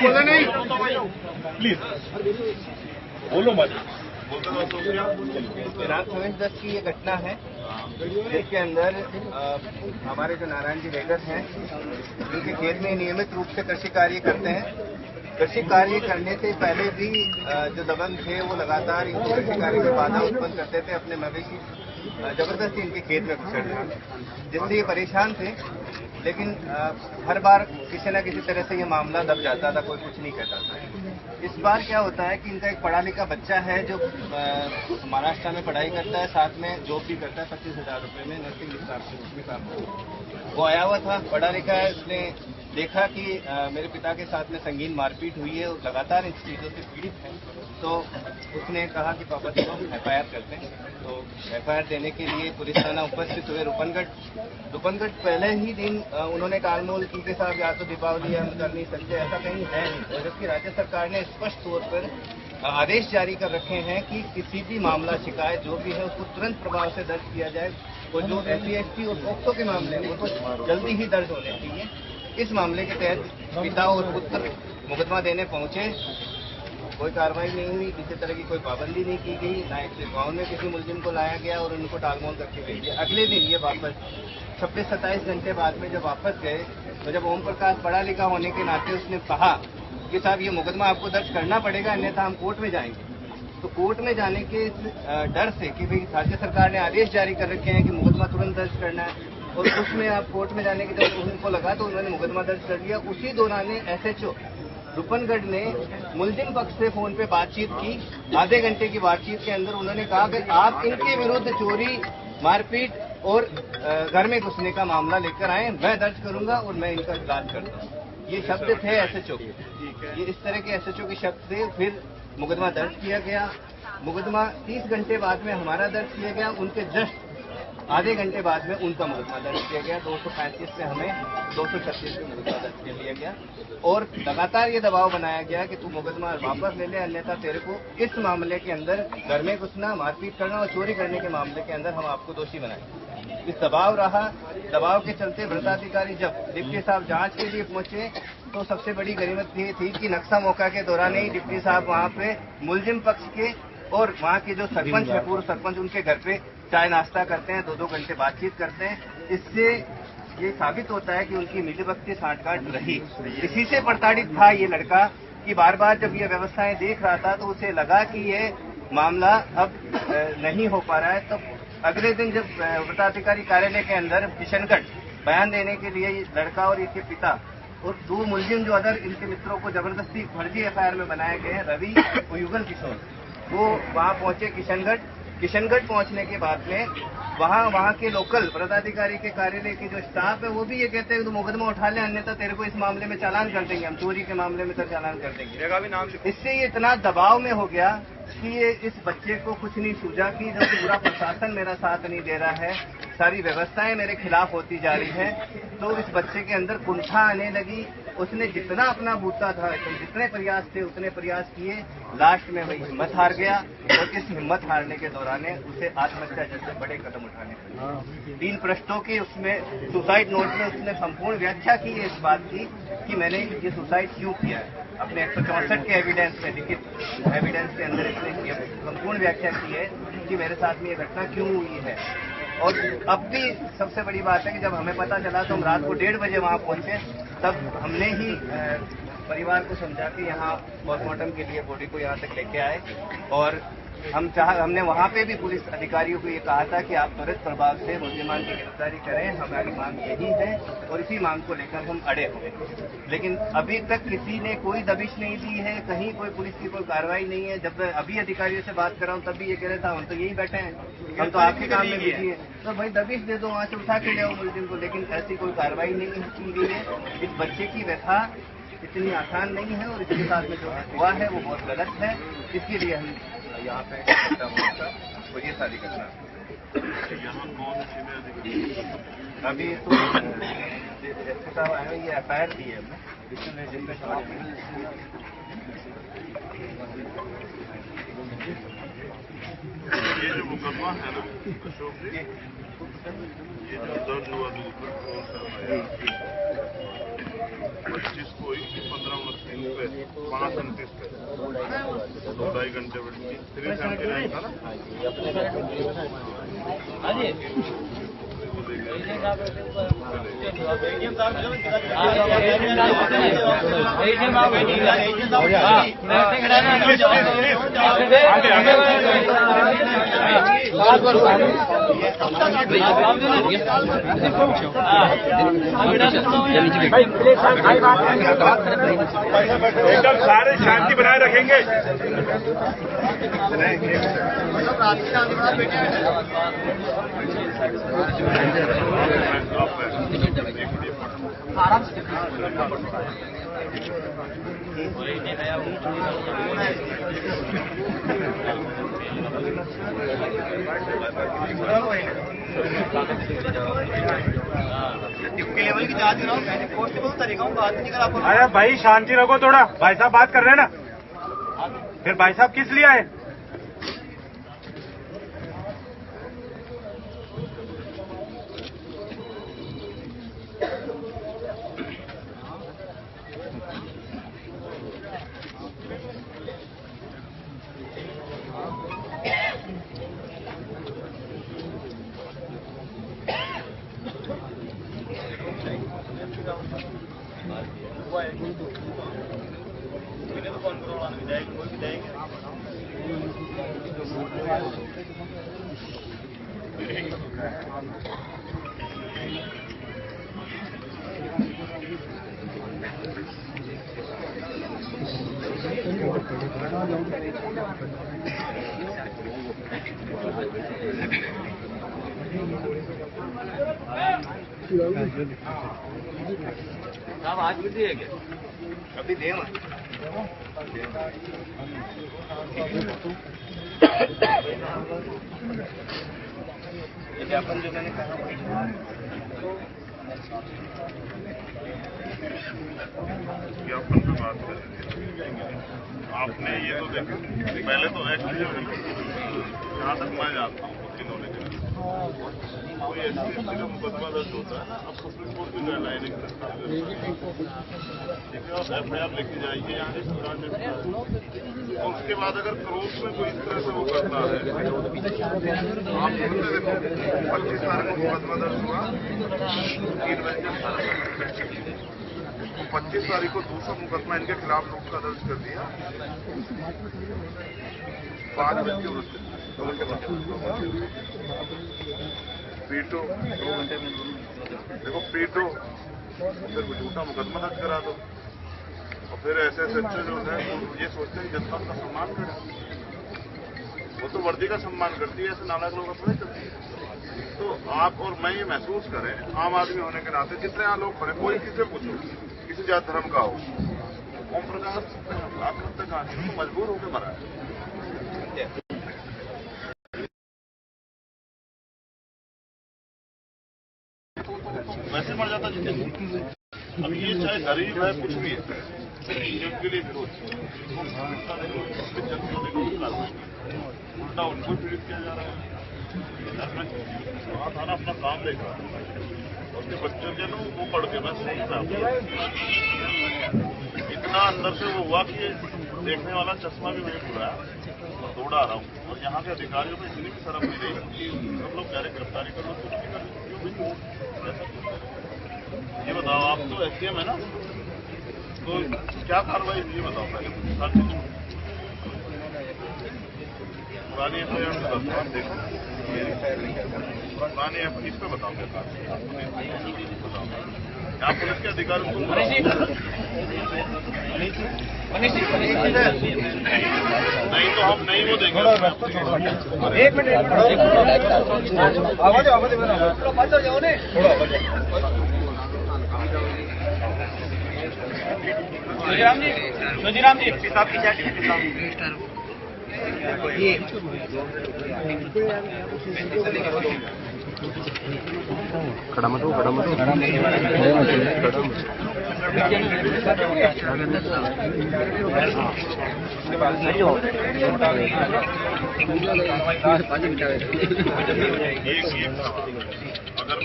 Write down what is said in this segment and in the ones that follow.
बोले नहीं प्लीज बोलो मत। रात 10 की ये घटना है जिसके अंदर हमारे जो नारायण जी वेगर हैं उनके खेत में नियमित रूप से कृषि कार्य करते हैं। कृषि कार्य करने से पहले भी जो दबंग थे वो लगातार इनको कृषि कार्य में बाधा उत्पन्न करते थे। अपने मवेशी जबरदस्ती इनके खेत में घुसड़ रहे जिससे ये परेशान थे। लेकिन हर बार किसी न किसी तरह से ये मामला दब जाता था, कोई कुछ नहीं कहता था। इस बार क्या होता है कि इनका एक पढ़ा लिखा बच्चा है जो महाराष्ट्र में पढ़ाई करता है, साथ में जॉब भी करता है 25,000 रुपये में नर्सिंग स्टाफ। वो आया हुआ था, पढ़ा लिखा है। उसने देखा कि मेरे पिता के साथ में संगीन मारपीट हुई है और लगातार इन चीज़ों से पीड़ित है, तो उसने कहा कि पापा चलो FIR करते हैं। तो FIR देने के लिए पुलिस थाना उपस्थित हुए रूपनगढ़ पहले ही दिन उन्होंने टालमोल की कि साहब या तो दीपावली हम कर नहीं सकते, ऐसा कहीं है नहीं। और जबकि राज्य सरकार ने स्पष्ट तौर पर आदेश जारी कर रखे हैं कि किसी भी मामला शिकायत जो भी है उसको तुरंत प्रभाव से दर्ज किया जाए और जो SC/ST और पोक्सो के मामले हैं उनको जल्दी ही दर्ज होने चाहिए। इस मामले के तहत पिता और पुत्र मुकदमा देने पहुंचे, कोई कार्रवाई नहीं हुई, किसी तरह की कोई पाबंदी नहीं की गई, ना एक गाँव में किसी मुलजिम को लाया गया और उनको टालमोल करके भेज दिया। अगले दिन ये वापस 26-27 घंटे बाद में जब वापस गए तो जब ओम प्रकाश पढ़ा लिखा होने के नाते उसने कहा कि साहब ये मुकदमा आपको दर्ज करना पड़ेगा अन्यथा हम कोर्ट में जाएंगे। तो कोर्ट में जाने के डर से कि भाई राज्य सरकार ने आदेश जारी कर रखे हैं कि मुकदमा तुरंत दर्ज करना है और उसमें आप कोर्ट में जाने की जब उनको लगा तो उन्होंने मुकदमा दर्ज कर दिया। उसी दौरान SHO रूपनगढ़ ने मुलजिम पक्ष से फोन पे बातचीत की। आधे घंटे की बातचीत के अंदर उन्होंने कहा कि आप इनके विरुद्ध चोरी, मारपीट और घर में घुसने का मामला लेकर आए, मैं दर्ज करूंगा और मैं इनका इलाज करता हूँ। ये शब्द थे SHO के। ये इस तरह के SHO के शब्द थे। फिर मुकदमा दर्ज किया गया। मुकदमा 30 घंटे बाद में हमारा दर्ज किया गया, उनके जस्ट आधे घंटे बाद में उनका मुकदमा दर्ज किया गया। 235 से हमें 236 में मुकदमा दर्ज कर लिया गया और लगातार ये दबाव बनाया गया कि तू मुकदमा वापस ले ले, अन्यथा तेरे को इस मामले के अंदर घर में घुसना, मारपीट करना और चोरी करने के मामले के अंदर हम आपको दोषी बनाएंगे। इस दबाव रहा। दबाव के चलते व्रताधिकारी जब डिप्टी साहब जांच के लिए पहुंचे तो सबसे बड़ी गनीमत ये थी कि नक्शा मौका के दौरान ही डिप्टी साहब वहां पे मुलजिम पक्ष के और वहाँ के जो सरपंच है, पूर्व सरपंच, उनके घर पे चाय नाश्ता करते हैं, 2-2 घंटे बातचीत करते हैं। इससे ये साबित होता है कि उनकी मिलीभगत साठगांठ रही। इसी से प्रताड़ित था ये लड़का कि बार बार जब ये व्यवस्थाएं देख रहा था तो उसे लगा कि ये मामला अब नहीं हो पा रहा है। तो अगले दिन जब व्रताधिकारी कार्यालय के अंदर किशनगढ़ बयान देने के लिए लड़का और इसके पिता और 2 मुलजिम जो अदर इनके मित्रों को जबरदस्ती फर्जी FIR में बनाए गए हैं, रवि और युगल किशोर, वो वहाँ पहुंचे किशनगढ़ पहुंचने के बाद में वहाँ के लोकल व्रताधिकारी के कार्यालय के जो स्टाफ है वो भी ये कहते हैं कि तो मुकदमा उठा ले, अन्यथा तेरे को इस मामले में चालान कर देंगे, हम चोरी के मामले में तो चालान कर देंगे। जगह भी नाम इससे ये इतना दबाव में हो गया कि ये इस बच्चे को कुछ नहीं सूझा कि जब पूरा प्रशासन मेरा साथ नहीं दे रहा है, सारी व्यवस्थाएं मेरे खिलाफ होती जा रही है, तो इस बच्चे के अंदर कुंठा आने लगी। उसने जितना अपना बूता था, जितने प्रयास थे उतने प्रयास किए, लास्ट में वही हिम्मत हार गया और इस हिम्मत हारने के दौरान उसे आत्महत्या जैसे बड़े कदम उठाने पड़े। 3 पृष्ठों की उसमें सुसाइड नोट में उसने संपूर्ण व्याख्या की है इस बात की कि मैंने ये सुसाइड क्यों किया है। अपने 164 के एविडेंस में, लिखित एविडेंस के अंदर इसने संपूर्ण व्याख्या की है कि मेरे साथ में ये घटना क्यों हुई है। और अब भी सबसे बड़ी बात है कि जब हमें पता चला तो हम रात को 1:30 बजे वहाँ पहुंचे, तब हमने ही परिवार को समझा के यहाँ पोस्टमार्टम के लिए बॉडी को यहाँ तक लेके आए और हमने वहाँ पे भी पुलिस अधिकारियों को ये कहा था कि आप त्वरित प्रभाव से मुलजिमान की गिरफ्तारी करें, हमारी मांग यही है और इसी मांग को लेकर हम अड़े हुए। लेकिन अभी तक किसी ने कोई दबिश नहीं दी है, कहीं कोई पुलिस की कोई कार्रवाई नहीं है। जब मैं अभी अधिकारियों से बात कर रहा हूँ तब भी ये कह रहे था हम तो यही बैठे हैं, हम तो आपके काम में बिजी है, तो भाई दबिश दे दो, वहाँ से उठा के ले आओ मुलजिम को। लेकिन ऐसी कोई कार्रवाई नहीं की गई है। इस बच्चे की व्यथा इतनी आसान नहीं है और इसके साथ में जो हुआ है वो बहुत गलत है। इसके लिए हम यहाँ पे वो ये सारी घटना अभी तो एसपी साहब आए हैं, ये FIR दी है हमने जिनमें ये जो मुकदमा है ना अशोक जी, ये जो दर्ज हुआ दूसरा 25 को 15:29 पे 5:29 पे 2-2.5 घंटे बैठी 379 था ना। एकदम सारे शांति बनाए रखेंगे। आराम से ड्यूटी लेवल की जांच कराओ, कॉन्स्टेबल तरीका हूँ, बात नहीं करा। अरे भाई शांति रखो थोड़ा, भाई साहब बात कर रहे हैं ना। फिर भाई साहब किस लिए आए? साहब आज भी दिए क्या? अभी दे ज्ञापन जो मैंने कहा ज्ञापन पे बात करें। आपने ये तो देखो, पहले तो एक्चुअली जहाँ तक मैं जानता हूँ उसकी नॉलेज है, कोई ऐसी का मुकदमा दर्ज होता है ना, अब सुप्रीम कोर्ट की गाइडलाइन FIR लेके जाइए यहाँ से सरकार ने, और उसके बाद अगर क्रोध में कोई इस तरह से वो करता है, आप देखो 25 तारीख को मुकदमा दर्ज हुआ, 3 बजे 25 तारीख को दूसरा मुकदमा इनके खिलाफ लोग का दर्ज कर दिया, 5 बजे पीटो 2 घंटे में, देखो पीटो फिर झूठा मुकदमा दर्ज करा दो, और फिर ऐसे अच्छे जो है ये सोचते हैं जनता का सम्मान करे, वो तो वर्दी का सम्मान करती है, ऐसे नालायक लोग अपने चलती है। तो आप और मैं ये महसूस करें, आम आदमी होने के नाते जितने यहाँ लोग खड़े, कोई किसी से पूछो, किसी जात धर्म का हो, ओम प्रकाश आत्महत्या कहानी तो मजबूर होकर मरा है। वैसे मर जाता जिंदगी। अब ये चाहे गरीब है कुछ भी है, उनके लिए विरोध उल्टा उनको पीड़ित किया जा रहा है। थाना अपना काम देख रहा है, उसके बच्चों के ना वो पढ़ के मैं सही था, इतना अंदर से वो हुआ कि देखने वाला चश्मा भी मुझे बुलाया, दौड़ा आ रहा हूँ, और यहाँ के अधिकारियों में इतनी भी शर्म नहीं रही कि सब लोग कह रहे गिरफ्तारी कर लो, कुछ नहीं कर ये बताओ, आप तो SDM है ना, तो क्या कार्रवाई ये बताओ पहले। पुरानी FIR से आप देखो, पुरानी इस पे बताओ क्या बताओ, यहाँ पुलिस के अधिकारी को नहीं तो हम नहीं वो देंगे। एक मिनट आवाज बंद हो जाओ ने जोजीराम जी साहब की क्या ये खड़ा मत हो अगर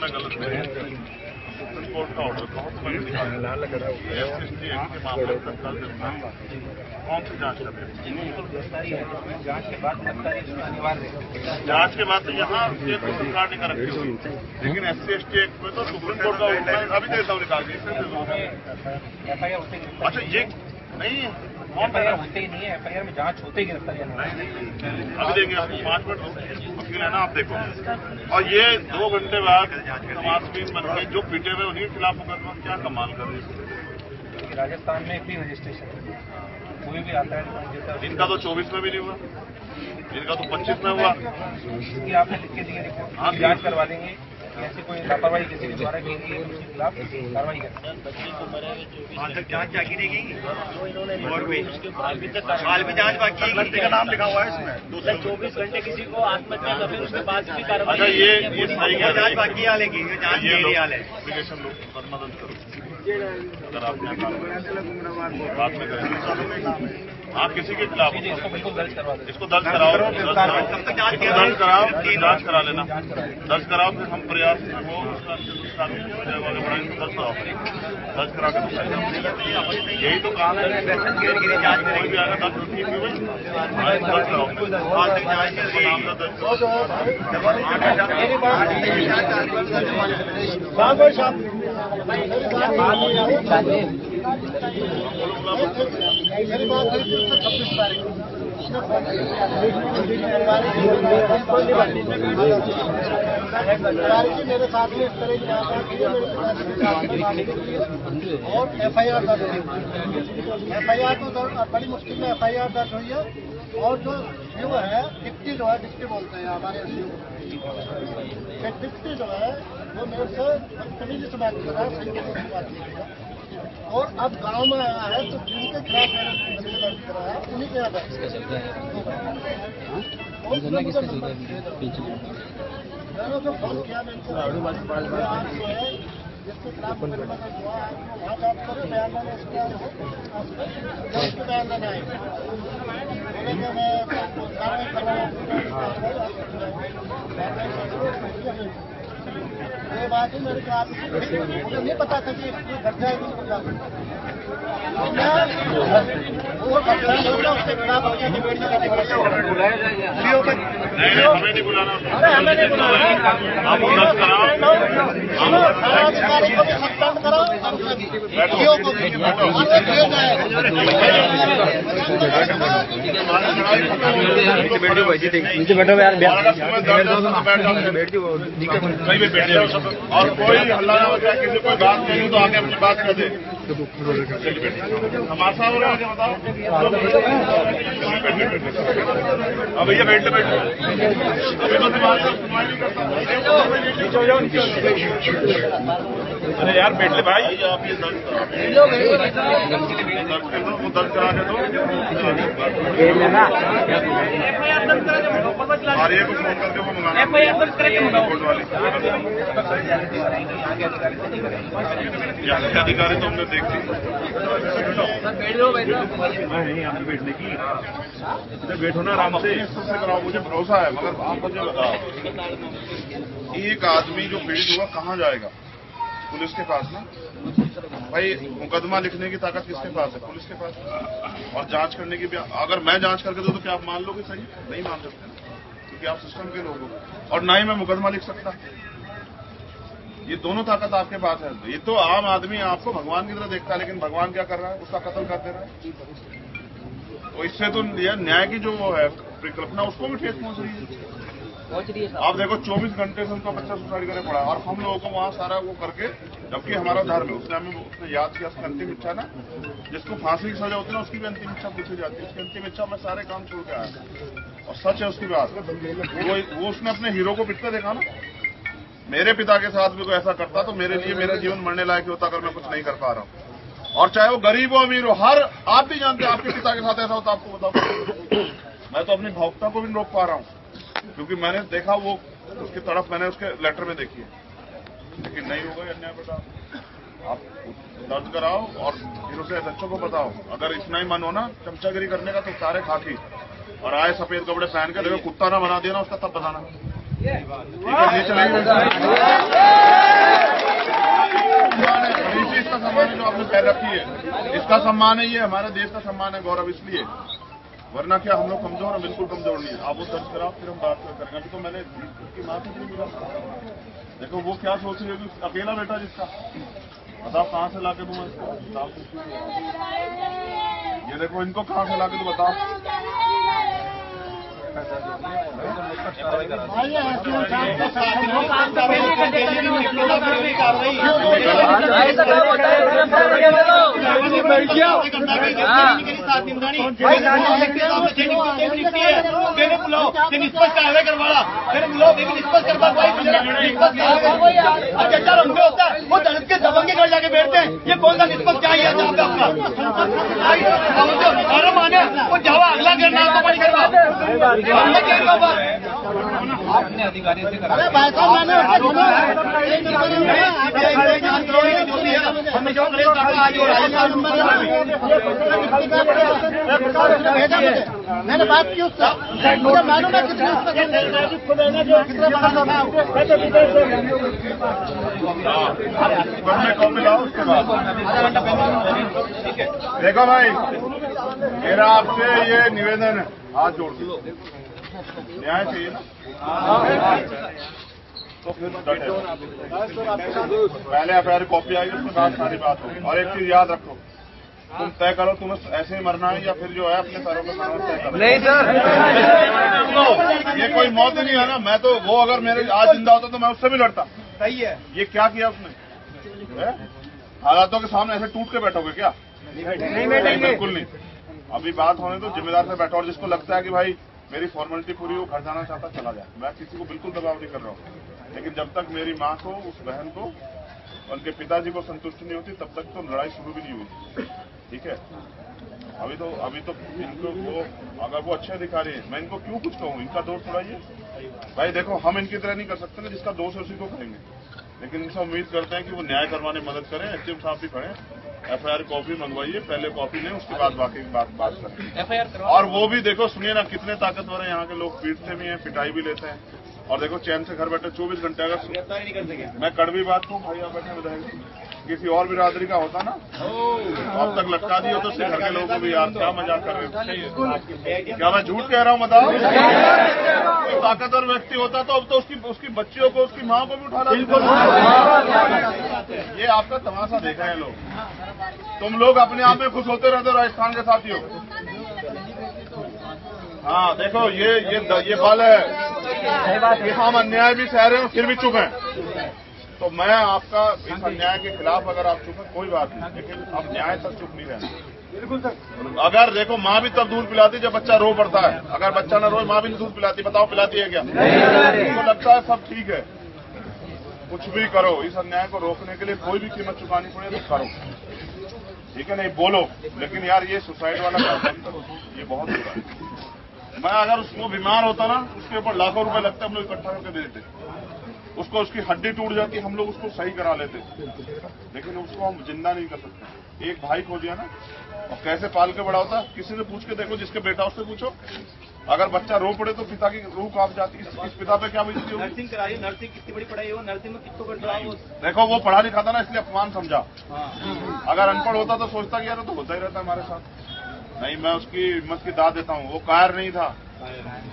मैं गलत नहीं कोर्ट का ऑर्डर कौन सा एसएसटी एक्ट के मामले में तत्काल कौन सी जांच कर रहे हैं? जांच के बाद अनिवार्य है। जांच के बाद तो यहाँ ये तो सरकार ने कर रखी हुई, लेकिन SC/ST एक्ट में तो सुप्रीम कोर्ट का ऑर्डर है, अभी देता हूँ निकाल के। FIR होते ही अच्छा ये नहीं है, FIR होते ही नहीं है, FIR में जांच होते ही गिरफ्तारी नहीं अभी देंगे आपको 5 मिनट वकील है ना, आप देखो। और ये 2 घंटे बाद समाजवीन बन के जो पीटे हुए उन्हीं के खिलाफ मुकदमा, क्या कमाल कर रहे हैं। राजस्थान में प्री रजिस्ट्रेशन कोई भी आता है, इनका तो 24 में भी नहीं हुआ, इनका तो 25 में हुआ। इसकी आपने लिख के दी रिपोर्ट, जांच करवा देंगे, ऐसी कोई लापरवाही किसी के द्वारा की गई है उसके खिलाफ कार्रवाई करेंगे। वहाँ तक जांच बाकी नहीं गई और भी हाल भी जांच बाकी है, व्यक्ति का नाम लिखा हुआ है इसमें। 24 घंटे किसी को आत्महत्या कर उसके बाद भी कार्रवाई। अच्छा ये सही है, जांच बाकी है, लेकिन जांच मेरी हाल है। एप्लीकेशन लो, मुकदमा दर्ज करो अगर आपने बाद में करेंगे। आप किसी के खिलाफ इसको बिल्कुल दर्ज करवा दें। इसको दर्ज कराओ, दर्ज कराओ, जांच करा लेना, दर्ज कराओ, फिर हम प्रयास वो दर्ज करा कर यही तो काम है। कोई भी आगे दर्ज ठीक हुई दर्ज मेरी बात हुई थी 26 तारीख को। मेरे साथ में इस तरह की बात की और FIR दर्ज हुई। FIR तो बड़ी मुश्किल में FIR दर्ज हुई है। और जो है डिप्टी बोलते हैं हमारे डिप्टी जो है वो मेरे से बदतमीजी से बात कर रहा है, संगीत से बात कर रहा है। और अब गांव में आया है तो जिनके खिलाफ मैंने दर्ज कराया है उन्हीं के यहाँ मैंने जो फोन किया जिसके खिलाफ मुकदमा दर्ज हुआ है वहाँ जांच करो, बयान लाने इसके बयान लाने आए बोले कि मैं कार्रवाई करवाऊँ। ये बात है मेरे खिलाफ मुझे नहीं पता था कि घर जाएगी वो उसके खिलाफ हमें नहीं बुलाना, हमें नहीं बुलाना, आप दर्ज कराओ, अधिकारी को भी सस्पेंड करो और को भी नीचे बैठो यार, और कोई हल्ला ना हो जाए, किसी कोई बात नहीं तो आगे अपनी बात कर दे। हमारा हो रहा है बताओ। अब भैया बैठ अभी तो बात सुनवाई नहीं करता। अरे यार बैठ ले भाई, आप ये दर्ज करा के दो। आर्य को फोन करके वो मंगाना कोर्ट वाले यहाँ के अधिकारी तो हमने देख ली। बैठने की इधर बैठो ना आराम से कराओ, मुझे भरोसा है। मगर आप मुझे बताओ, एक आदमी जो पीड़ित हुआ कहाँ जाएगा? पुलिस के पास ना भाई। मुकदमा लिखने की ताकत किसके पास है? पुलिस के पास। और जांच करने की भी, अगर मैं जांच करके दूं तो क्या आप मान लोगे? सही नहीं मान सकते, क्योंकि आप सिस्टम के लोग हो। और ना ही मैं मुकदमा लिख सकता। ये दोनों ताकत आपके पास है। ये तो आम आदमी आपको भगवान की तरह देखता है, लेकिन भगवान क्या कर रहा है? उसका कत्ल कर दे रहा है। तो इससे तो न्याय की जो वो है परिकल्पना, उसको भी ठेस पहुंच रही है। आप देखो 24 घंटे से उनका बच्चा सुसाइड करे पड़ा, और हम लोगों को वहाँ सारा वो करके, जबकि हमारा धर्म है। उसने हमें उसने याद किया, उसकी अंतिम इच्छा ना, जिसको फांसी की सजा होती है ना, उसकी भी अंतिम इच्छा पूछी जाती है। उसकी अंतिम इच्छा मैं सारे काम छोड़ के आया, और सच है उसकी बात। वो उसने अपने हीरो को पिटते देखा ना। मेरे पिता के साथ भी कोई ऐसा करता तो मेरे लिए मेरा जीवन मरने लायक होता, अगर मैं कुछ नहीं कर पा रहा हूँ। और चाहे वो गरीब हो अमीर हो, हर आप भी जानते हैं आपके पिता के साथ ऐसा होता, आपको बताओ। मैं तो अपनी भावुकता को भी नहीं रोक पा रहा हूँ, क्योंकि मैंने देखा वो उसकी तड़प मैंने उसके लेटर में देखी है। लेकिन नहीं होगा अन्याय बेटा, आप दर्ज कराओ और फिर उसे बच्चों को बताओ। अगर इतना ही मन हो ना चमचागिरी करने का, तो सारे खाकी और आए सफेद कपड़े पहन के, देखो कुत्ता ना बना देना उसका, तब बताना। ठीक है, ये चलेंगे। इसलिए इसका सम्मान है जो आपने पैर रखी है, इसका सम्मान है, ये हमारे देश का सम्मान है, गौरव इसलिए, वरना क्या हम लोग कमजोर हैं? बिल्कुल कमजोर नहीं है। आप वो दर्ज कराओ, फिर हम बात करेंगे। अभी तो मैंने उसकी माँ से नहीं मिला, देखो वो क्या सोच रही होगी, अकेला बेटा जिसका, बताओ कहाँ से लाके दूँ इसको, बताओ। ये देखो इनको कहाँ से लाके दूँ, बताओ। वो दलित के दबंगे घर जाके बैठते हैं, ये कौन सा निष्पक्ष चाहिए अपना माने वो जावा अगला करना तो बड़ी करवा अपने अधिकारी से करा। अरे भाई साहब मैंने मैंने बात की उससे, मुझे मालूम है कितना बड़ा लोग कॉपी लाओ उसके बाद। देखो भाई, मेरा आपसे ये निवेदन है, हाथ जोड़ के न्याय चाहिए ना, तो फिर पहले एफआईआर कॉपी आई, उसके बाद सारी बात होगी। और एक चीज याद रखो, तुम तय करो तुम्हें ऐसे ही मरना है या फिर जो है अपने सरों पर तय करो। नहीं सर, ये कोई मौत नहीं है ना। मैं तो वो अगर मेरे आज जिंदा होता तो मैं उससे भी लड़ता। सही है। ये क्या किया उसने? हालातों के सामने ऐसे टूट के बैठोगे क्या? नहीं, बिल्कुल नहीं। अभी बात होने तो जिम्मेदार से बैठो, और जिसको लगता है कि भाई मेरी फॉर्मेलिटी पूरी, वो घर जाना चाहता चला जाए। मैं किसी को बिल्कुल दबाव नहीं कर रहा हूँ, लेकिन जब तक मेरी माँ को, उस बहन को, उनके पिताजी को संतुष्टि नहीं होती, तब तक तो लड़ाई शुरू भी नहीं हुई। ठीक है, अभी तो इनको वो, अगर वो अच्छे अधिकारी हैं, मैं इनको क्यों कुछ कहूँ? इनका दोष थोड़ा ये भाई, देखो हम इनकी तरह नहीं कर सकते ना, जिसका दोष है उसी को करेंगे, लेकिन इनसे उम्मीद करते हैं कि वो न्याय करवाने में मदद करें। एसडीएम साहब भी खड़े, एफआईआर कॉपी मंगवाइए, पहले कॉपी लें, उसके बाद बाकी बात करें। एफआईआर और वो भी देखो, सुनिए ना, कितने ताकतवर है यहाँ के लोग, पीटते भी हैं, पिटाई भी लेते हैं, और देखो चैन से घर बैठे 24 घंटे। अगर मैं कड़वी बात कहूँ, भाई यहाँ बैठे विधायक किसी और बिरादरी का होता ना, अब तक लटका दिए तो उससे घर के लोगों को भी, यार क्या मजाक कर रहे हो? क्या मैं झूठ कह रहा हूँ? बताओ, कोई ताकतवर व्यक्ति होता तो अब तो उसकी बच्चियों को, उसकी माँ को भी उठा लाता। ये आपका तमाशा देखा है लोग। तुम लोग अपने आप में खुश होते रहते हो राजस्थान के साथियों। हाँ देखो, ये बल है कि हम अन्याय भी सह रहे हो फिर भी चुप हैं। तो मैं आपका इस अन्याय के खिलाफ, अगर आप चुप हैं कोई बात नहीं, लेकिन अब न्याय तक चुप नहीं रहना। अगर देखो, माँ भी तब दूध पिलाती जब बच्चा रो पड़ता है। अगर बच्चा न रोए, माँ भी नहीं दूध पिलाती। बताओ पिलाती है क्या? तो लगता है सब ठीक है। कुछ भी करो, इस अन्याय को रोकने के लिए कोई भी कीमत चुकानी पड़े तो करो, ठीक है? नहीं बोलो, लेकिन यार ये सुसाइड वाला काम मत करो, ये बहुत बुरा है। मैं अगर उसको बीमार होता ना, उसके ऊपर लाखों रुपए लगते, हम लोग इकट्ठा करके दे देते। उसको, उसकी हड्डी टूट जाती, हम लोग उसको सही करा लेते, लेकिन उसको हम जिंदा नहीं कर सकते। एक भाई खो दिया ना, और कैसे पाल के बड़ा होता, किसी से पूछ के देखो, जिसके बेटा उससे पूछो। अगर बच्चा रो पड़े तो पिता की रूह कांप जाती। इस पिता पे क्या बीतती होगी? नर्सिंग कराई, नर्सिंग कितनी बड़ी पढ़ाई हो, नर्सिंग में कितना करता हो। देखो, वो पढ़ा लिखा था ना, इसलिए अपमान समझा। अगर अनपढ़ होता तो सोचता कि यार तो होता ही रहता हमारे साथ। नहीं, मैं उसकी हिम्मत की दाद देता हूँ। वो कायर नहीं था,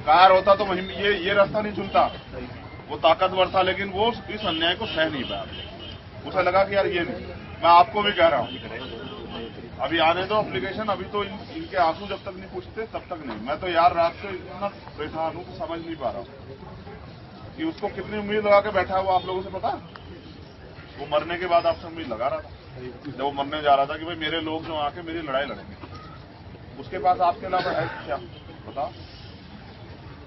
कायर होता तो ये रास्ता नहीं चुनता। वो ताकतवर था, लेकिन वो इस अन्याय को सह नहीं पाया। उसे लगा कि यार ये नहीं। मैं आपको भी कह रहा हूँ, अभी आने दो एप्लीकेशन। अभी तो इनके आंसू जब तक नहीं पूछते तब तक नहीं। मैं तो यार रात से इतना परेशान हूँ कि समझ नहीं पा रहा हूँ कि उसको कितनी उम्मीद लगा के बैठा है वो। आप लोगों से पता, वो मरने के बाद आपसे उम्मीद लगा रहा था। जब वो मरने जा रहा था कि भाई मेरे लोग जो आके मेरी लड़ाई लड़ेंगे, उसके पास आपके अलावा है क्या? बताओ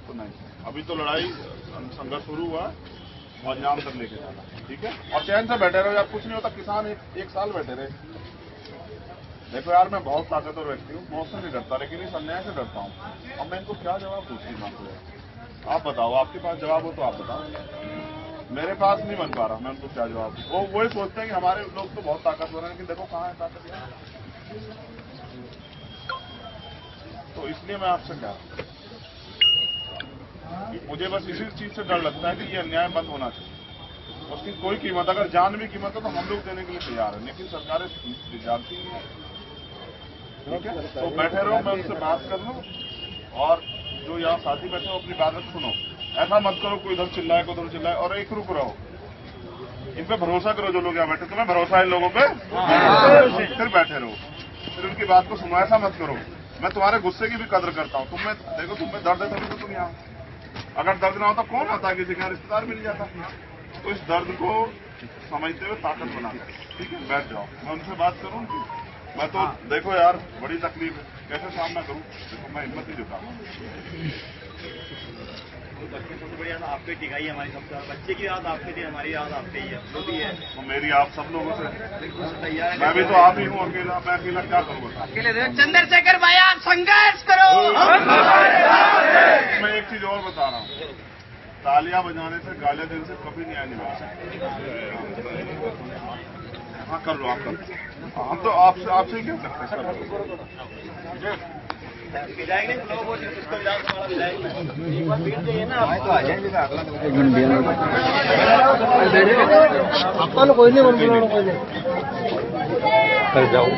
तो नहीं। अभी तो लड़ाई, संघर्ष शुरू हुआ और अंजाम तक लेके जाना, ठीक है? और चैन से बैठे रहो यार, कुछ नहीं होता। किसान एक साल बैठे रहे। देखो यार, मैं बहुत ताकतवर व्यक्ति हूँ, मौत से नहीं डरता, लेकिन इस अन्याय से डरता हूँ। अब मैं इनको क्या जवाब दूसरी माँ को? आप बताओ, आपके पास जवाब हो तो आप बताओ। मेरे पास नहीं बन पा रहा, मैं उनको क्या जवाब दूँ? वो वही सोचते हैं कि हमारे लोग तो बहुत ताकतवर हैं, लेकिन देखो कहाँ है ताकत। तो इसलिए मैं आपसे कह रहा हूँ, मुझे बस इसी चीज से डर लगता है कि ये अन्याय बंद होना चाहिए। उसकी कोई कीमत, अगर जान भी कीमत है तो हम लोग देने के लिए तैयार है, लेकिन सरकारें जानती नहीं है। ठीक है, तो बैठे रहो, मैं उनसे बात कर लूँ, और जो यहाँ साथी बैठे हो अपनी बात सुनो। ऐसा मत करो कोई इधर चिल्लाए कोई उधर चिल्लाए, और एक रुक रहो, इन पे भरोसा करो। जो लोग यहाँ बैठे, तुम्हें भरोसा है इन लोगों पे, फिर बैठे रहो, फिर उनकी बात को सुनो। ऐसा मत करो, मैं तुम्हारे गुस्से की भी कदर करता हूँ। तुम्हें देखो, तुम्हें दर्द है तभी तो तुम यहाँ, अगर दर्द ना होता कौन आता है, किसी का रिश्तेदार मिल जाता। तो इस दर्द को समझते हुए ताकत बनाते। ठीक है, बैठ जाओ, मैं उनसे बात करूँ उनकी। मैं तो देखो यार, बड़ी तकलीफ है, कैसे सामना करूँ, देखो मैं हिम्मत नहीं जुटा। बच्चे सबसे बड़ी याद आपके टिकाई है हमारी, सबसे बच्चे की याद आपके थी, हमारी याद आपके ही है, जो भी है। तो मेरी आप सब लोगों से तैयार है। मैं भी तो आप ही हूँ अकेला, मैं अकेला क्या करूँगा। अकेले चंद्रशेखर भाई आप संघर्ष करो। मैं एक चीज और बता रहा हूँ, तालियां बजाने से, गालियां देने से कभी न्याय नहीं मिलता। हाँ कर लो, आप कर लो, हम तो आपसे ही कह सकते हैं। विधायक नहीं लोगों को जिसको विधायक हमारा विधायक तो आ जाएंगे अपन कोई नहीं, मन कोई नहीं। जाओ।